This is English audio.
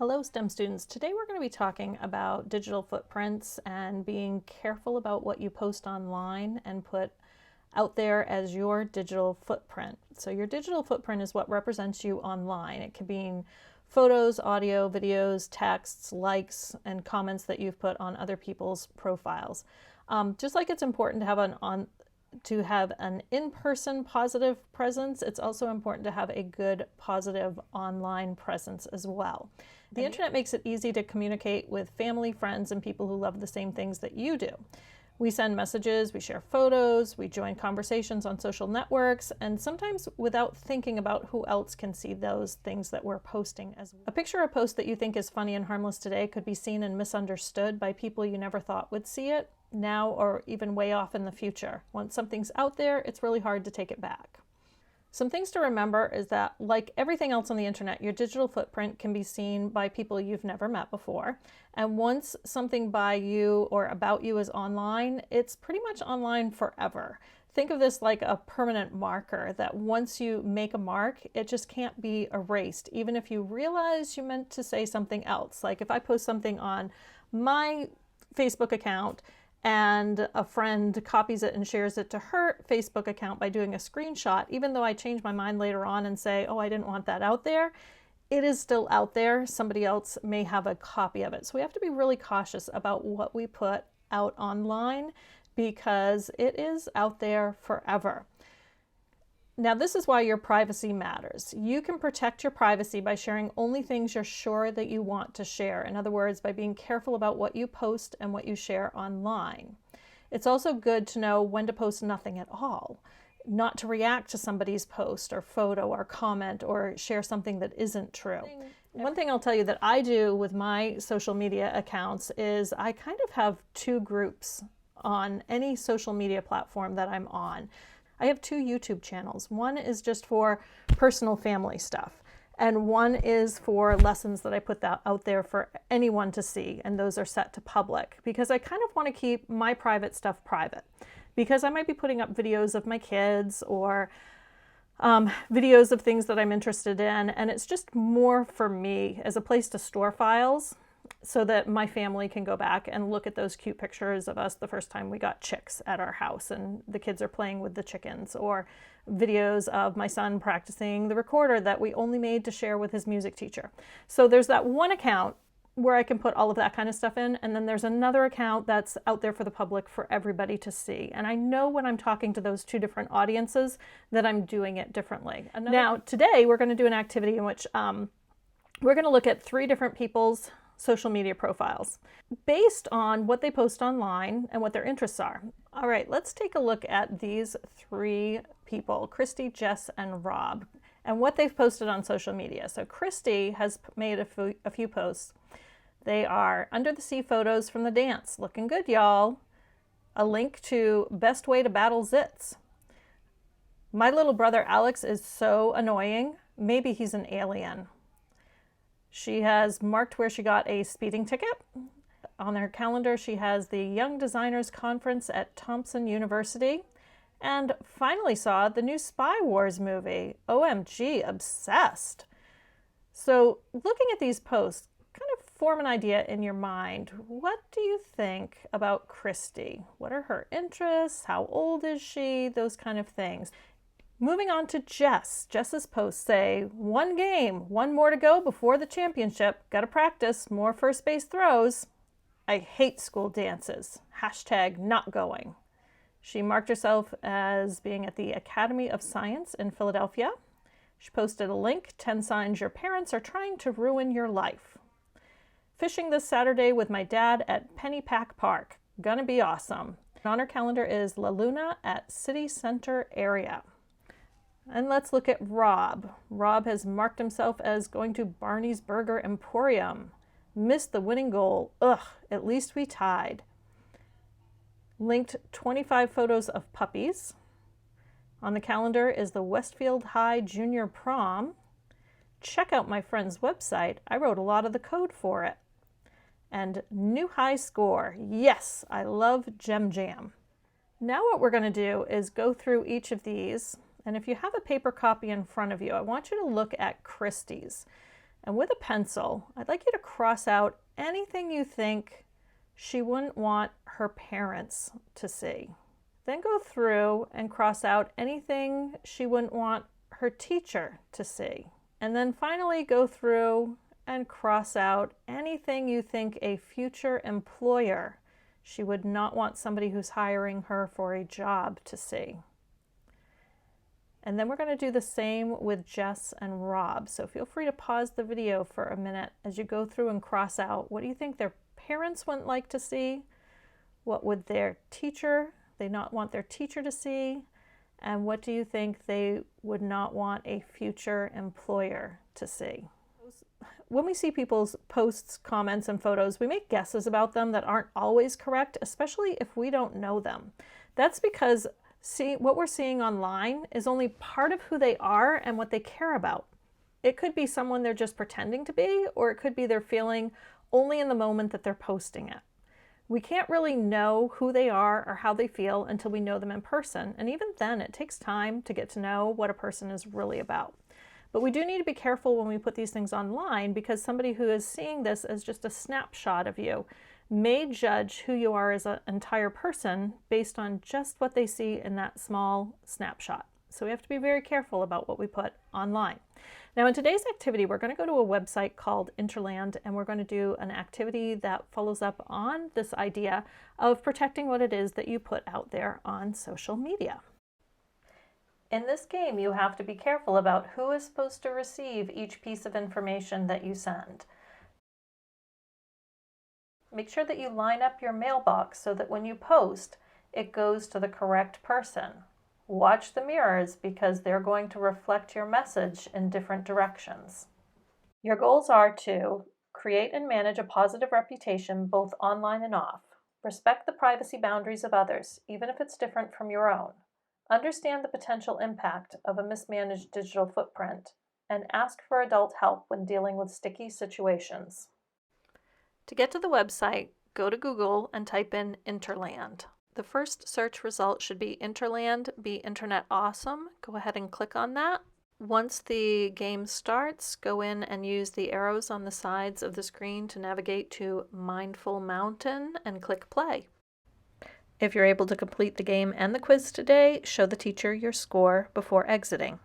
Hello STEM students. Today we're going to be talking about digital footprints and being careful about what you post online and put out there as your digital footprint. So your digital footprint is what represents you online. It can be photos, audio, videos, texts, likes, and comments that you've put on other people's profiles. Just like it's important to have an in-person positive presence, it's also important to have a good positive online presence as well. The internet makes it easy to communicate with family, friends, and people who love the same things that you do. We send messages, we share photos, we join conversations on social networks, and sometimes without thinking about who else can see those things that we're posting as well. A picture or post that you think is funny and harmless today could be seen and misunderstood by people you never thought would see it now or even way off in the future. Once something's out there, it's really hard to take it back. Some things to remember is that, like everything else on the internet, your digital footprint can be seen by people you've never met before. And once something by you or about you is online, it's pretty much online forever. Think of this like a permanent marker that once you make a mark, it just can't be erased, even if you realize you meant to say something else. Like if I post something on my Facebook account and a friend copies it and shares it to her Facebook account by doing a screenshot, even though I change my mind later on and say, oh, I didn't want that out there, it is still out there. Somebody else may have a copy of it. So we have to be really cautious about what we put out online because it is out there forever. Now, this is why your privacy matters. You can protect your privacy by sharing only things you're sure that you want to share. In other words, by being careful about what you post and what you share online. It's also good to know when to post nothing at all, not to react to somebody's post or photo or comment or share something that isn't true. One thing I'll tell you that I do with my social media accounts is I kind of have two groups on any social media platform that I'm on. I have two YouTube channels. One is just for personal family stuff, and one is for lessons that I put out there for anyone to see, and those are set to public because I kind of want to keep my private stuff private because I might be putting up videos of my kids or videos of things that I'm interested in, and it's just more for me as a place to store files so that my family can go back and look at those cute pictures of us the first time we got chicks at our house and the kids are playing with the chickens, or videos of my son practicing the recorder that we only made to share with his music teacher. So there's that one account where I can put all of that kind of stuff in, and then there's another account that's out there for the public for everybody to see. And I know when I'm talking to those two different audiences that I'm doing it differently. Now, today we're going to do an activity in which we're going to look at three different people's social media profiles based on what they post online and what their interests are. All right, let's take a look at these three people, Christy, Jess, and Rob, and what they've posted on social media. So Christy has made a few posts. They are under the sea photos from the dance. Looking good, y'all. A link to best way to battle zits. My little brother Alex is so annoying. Maybe he's an alien. She has marked where she got a speeding ticket. On her calendar, she has the Young Designers Conference at Thompson University, and finally saw the new Spy Wars movie. OMG, obsessed. So looking at these posts, kind of form an idea in your mind. What do you think about Christy? What are her interests? How old is she? Those kind of things. Moving on to Jess. Jess's posts say, one game, one more to go before the championship. Gotta practice, more first base throws. I hate school dances. Hashtag not going. She marked herself as being at the Academy of Science in Philadelphia. She posted a link, 10 signs your parents are trying to ruin your life. Fishing this Saturday with my dad at Pennypack Park. Gonna be awesome. On her calendar is La Luna at City Center area. And let's look at Rob. Rob has marked himself as going to Barney's Burger Emporium. Missed the winning goal. Ugh, at least we tied. Linked 25 photos of puppies. On the calendar is the Westfield High Junior Prom. Check out my friend's website. I wrote a lot of the code for it. And new high score. Yes, I love Gem Jam. Now what we're going to do is go through each of these. And if you have a paper copy in front of you, I want you to look at Christie's. And with a pencil, I'd like you to cross out anything you think she wouldn't want her parents to see. Then go through and cross out anything she wouldn't want her teacher to see. And then finally go through and cross out anything you think a future employer she would not want somebody who's hiring her for a job to see. And then we're going to do the same with Jess and Rob. So feel free to pause the video for a minute as you go through and cross out what do you think their parents wouldn't like to see, what would their teacher, they not want their teacher to see, and what do you think they would not want a future employer to see. When we see people's posts, comments, and photos, we make guesses about them that aren't always correct, especially if we don't know them. That's because what we're seeing online is only part of who they are and what they care about. It could be someone they're just pretending to be, or it could be they're feeling only in the moment that they're posting it. We can't really know who they are or how they feel until we know them in person, and even then it takes time to get to know what a person is really about. But we do need to be careful when we put these things online, because somebody who is seeing this as just a snapshot of you may judge who you are as an entire person based on just what they see in that small snapshot. So we have to be very careful about what we put online. Now in today's activity, we're going to go to a website called Interland, and we're going to do an activity that follows up on this idea of protecting what it is that you put out there on social media. In this game, you have to be careful about who is supposed to receive each piece of information that you send. Make sure that you line up your mailbox so that when you post, it goes to the correct person. Watch the mirrors because they're going to reflect your message in different directions. Your goals are to create and manage a positive reputation both online and off. Respect the privacy boundaries of others, even if it's different from your own. Understand the potential impact of a mismanaged digital footprint, and ask for adult help when dealing with sticky situations. To get to the website, go to Google and type in Interland. The first search result should be Interland, be Internet Awesome. Go ahead and click on that. Once the game starts, go in and use the arrows on the sides of the screen to navigate to Mindful Mountain and click play. If you're able to complete the game and the quiz today, show the teacher your score before exiting.